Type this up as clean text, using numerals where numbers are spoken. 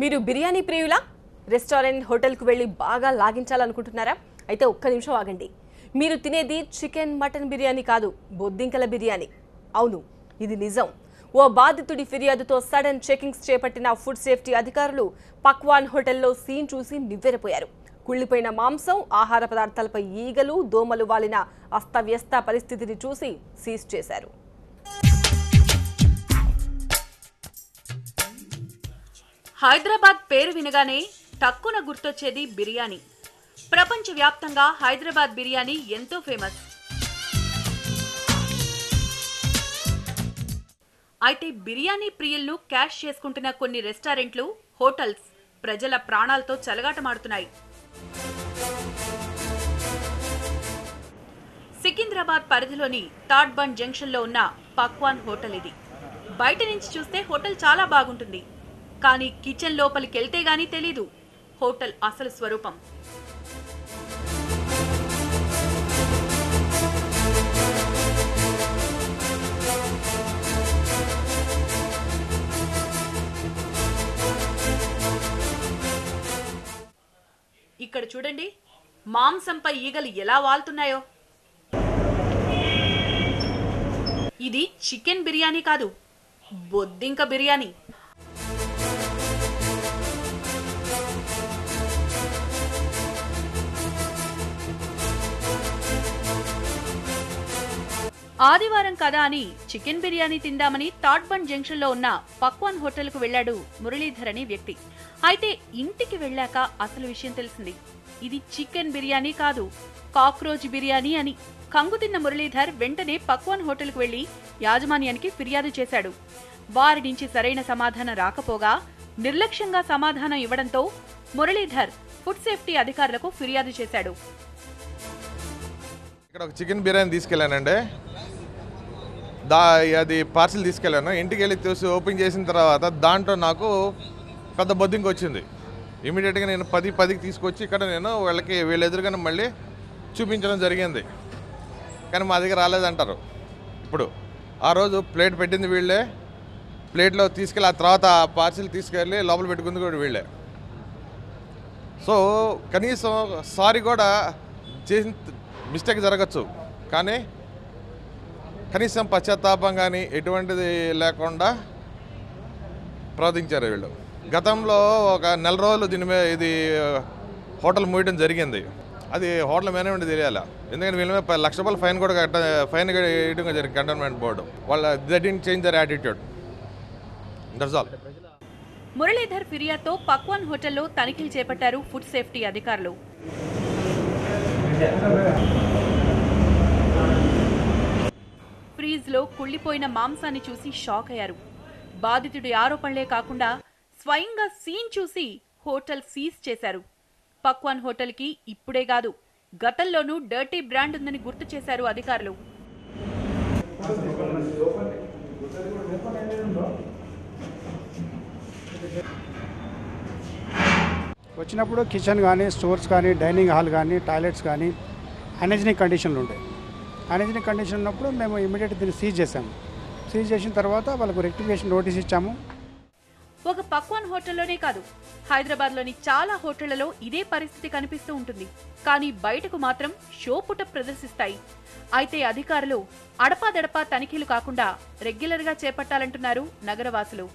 మీరు బిర్యానీ ప్రియులా? రెస్టారెంట్ హోటల్కు వెళ్ళి బాగా లాగించాలనుకుంటున్నారా? అయితే ఒక్క నిమిషం ఆగండి. మీరు తినేది చికెన్ మటన్ బిర్యానీ కాదు, బొద్దింకల బిర్యానీ. అవును, ఇది నిజం. ఓ బాధితుడి ఫిర్యాదుతో సడన్ చెకింగ్స్ చేపట్టిన ఫుడ్ సేఫ్టీ అధికారులు పక్వాన్ హోటల్లో సీన్ చూసి నివ్వెరపోయారు. కుళ్ళిపోయిన మాంసం, ఆహార పదార్థాలపై ఈగలు, దోమలు వాలిన అస్తవ్యస్త పరిస్థితిని చూసి సీజ్ చేశారు. హైదరాబాద్ పేరు వినగానే టక్కున గుర్తొచ్చేది బిర్యానీ. ప్రపంచవ్యాప్తంగా హైదరాబాద్ బిర్యానీ ఎంతో ఫేమస్. అయితే బిర్యానీ ప్రియులను క్యాష్ చేసుకుంటున్న కొన్ని రెస్టారెంట్లు, హోటల్స్ ప్రజల ప్రాణాలతో చెలగాటమాడుతున్నాయి. సికింద్రాబాద్ పరిధిలోని థర్డ్ బండ్ జంక్షన్ లో ఉన్న పక్వాన్ హోటల్ ఇది. బయట నుంచి చూస్తే హోటల్ చాలా బాగుంటుంది, కానీ కిచెన్ లోపలికి వెళ్తే గానీ తెలీదు హోటల్ అసలు స్వరూపం. ఇక్కడ చూడండి, మాంసంపై ఈగలు ఎలా వాలుతున్నాయో. ఇది చికెన్ బిర్యానీ కాదు, బొద్దింక బిర్యానీ. ఆదివారం కదా అని చికెన్ బిర్యానీ తిందామని థర్డ్ బండ్ జంక్షన్ లో ఉన్న పక్వాన్ హోటల్ కు వెళ్లాడు మురళీధర్ అనే వ్యక్తి. అయితే ఇంటికి వెళ్ళాక అసలు విషయం తెలిసింది. ఇది చికెన్ బిర్యానీ కాదు, కాక్రోచ్ బిర్యానీ అని. కంగు తిన్న మురళీధర్ వెంటనే పక్వాన్ హోటల్ కు వెళ్లి యాజమాన్యానికి ఫిర్యాదు చేశాడు. వారి నుంచి సరైన సమాధానం రాకపోగా నిర్లక్ష్యంగా సమాధానం ఇవ్వడంతో మురళీధర్ ఫుడ్ సేఫ్టీ అధికారులకు ఫిర్యాదు చేశాడు. ఇక్కడ ఒక చికెన్ బిర్యానీ తీసుకెళ్ళానండి. అది పార్సిల్ తీసుకెళ్ళాను. ఇంటికి వెళ్ళి చూసి ఓపెన్ చేసిన తర్వాత దాంట్లో నాకు పెద్ద బొద్దింక వచ్చింది. ఇమీడియట్గా నేను 10కి తీసుకొచ్చి ఇక్కడ నేను వీళ్ళ ఎదురుగానే మళ్ళీ చూపించడం జరిగింది. కానీ మా దగ్గర రాలేదంటారు. ఇప్పుడు ఆ రోజు ప్లేట్ పెట్టింది వీళ్ళే, ప్లేట్లో తీసుకెళ్ళి ఆ తర్వాత ఆ పార్సిల్ తీసుకెళ్ళి లోపల పెట్టుకుంది కూడా వీళ్ళే. సో కనీసం సారీ కూడా చేసిన మిస్టేక్ జరగచ్చు, కానీ కనీసం పశ్చాత్తాపం కానీ ఎటువంటిది లేకుండా ప్రవర్తించారు వీళ్ళు. గతంలో ఒక నెల రోజులు దీని మీద ఇది హోటల్ మూయడం జరిగింది. అది హోటల్ మేనేజ్మెంట్ తెలియాలి. ఎందుకంటే వీళ్ళ మీద ₹1,00,000 ఫైన్ కూడా ఫైన్ వేయడం జరిగింది cantonment board. They didn't change their attitude. That's all. Muralidhar ఫిర్యాదుతో పక్వాన్ హోటల్లో తనిఖీలు చేపట్టారు ఫుడ్ సేఫ్టీ అధికారులు. ఫ్రీజ్ లో కుళ్ళిపోయిన మాంసాన్ని చూసి షాక్ అయ్యారు. బాధితుడి ఆరోపణలే కాకుండా స్వయంగా సీన్ చూసి హోటల్ సీజ్ చేశారు. పక్వాన్ హోటల్ కి ఇప్పుడే కాదు, గతంలోనూ డర్టీ బ్రాండ్ ఉందని గుర్తు చేశారు అధికారులు. వచ్చినప్పుడు కిచెన్ కానీ, స్టోర్స్ కానీ, డైనింగ్ హాల్ కానీ, టాయిలెట్స్ కానీ అన్హైజీనిక్ కండిషన్లు ఉంటాయి. అన్హైజీనిక్ కండిషన్ ఉన్నప్పుడు మేము ఇమీడియట్ దీన్ని సీజ్ చేసాము. సీజ్ చేసిన తర్వాత వాళ్ళకు రెక్టిఫికేషన్ నోటీస్ ఇచ్చాము. ఒక పక్వాన్ హోటల్లోనే కాదు, హైదరాబాద్లోని చాలా హోటళ్లలో ఇదే పరిస్థితి కనిపిస్తూ ఉంటుంది. కానీ బయటకు మాత్రం షోపుట ప్రదర్శిస్తాయి. అయితే అధికారులు అడపాదడపా తనిఖీలు కాకుండా రెగ్యులర్గా చేపట్టాలంటున్నారు నగరవాసులు.